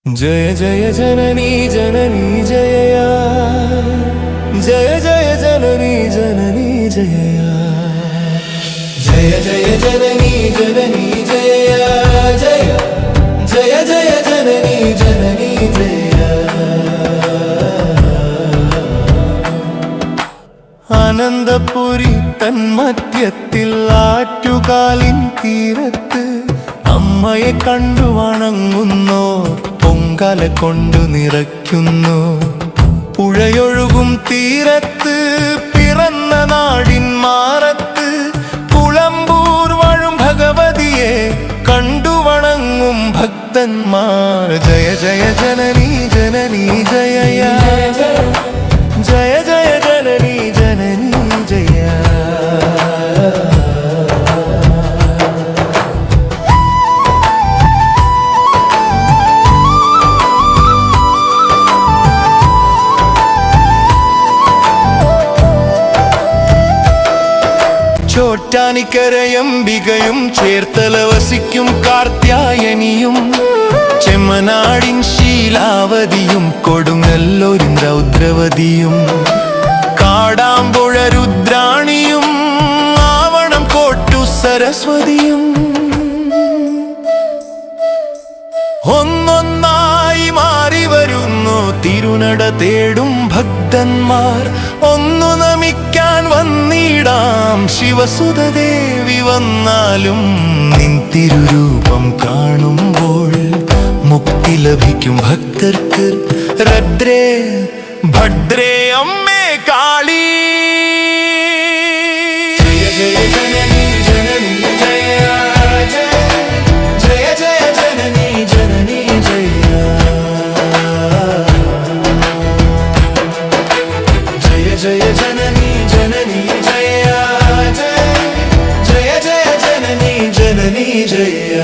जय जय जननी जननी जयया, जय जय जननी जननी जयया, जय जय जननी जननी जयया, जय जय जय जननी जननी जयया। ആനന്ദപുരി തന്മധ്യത്തിൽ ആറ്റുകാലിൻ തീരത്ത് അമ്മയെ കണ്ടു വണങ്ങുന്നു, പൊങ്കാല കൊണ്ടു നിറയ്ക്കുന്നു. പുഴയൊഴുകും തീരത്ത് പിറന്ന നാടിൻ മാറത്ത് കുളമ്പൂർ വാഴും ഭഗവതിയെ കണ്ടു വണങ്ങും ഭക്തന്മാർ. ജയ ജയ ജനനി ജനനി ജയയ, ജയ ജയ ജനനി ജനനി ജയ. ചോറ്റാനിക്കരയംബികയും ചേർത്തല വസിക്കും കാർത്യായനിയും ചെമ്മനാടിൻ ശീലാവതിയും കൊടുങ്ങല്ലൂരിൻ രൗദ്രവതിയും കാടാമ്പുഴ രുദ്രാണിയും ആവണം കോട്ടു സരസ്വതിയും ഒന്നൊന്നായി മാറി വരുന്നു തിരുനട തേടും ഭക്തന്മാർ. ഒന്നു നമിക്കാൻ വന്നിടാം ശിവസുതദേവി വന്നാലും നിൻ തിരുരൂപം കാണുമ്പോൾ മുക്തി ലഭിക്കും ഭക്തർക്ക്. രദ്രേ ഭദ്രേ അമ്മേ കാളി. ജയ ജയ ജനനി ജനനി ജയ, ജയ ജയ ജനനി ജനനി ജയ, ജയ ജയ ജനനി ജനനി ജയ, ജയ ജയ ജനനി ജനനി ജയ.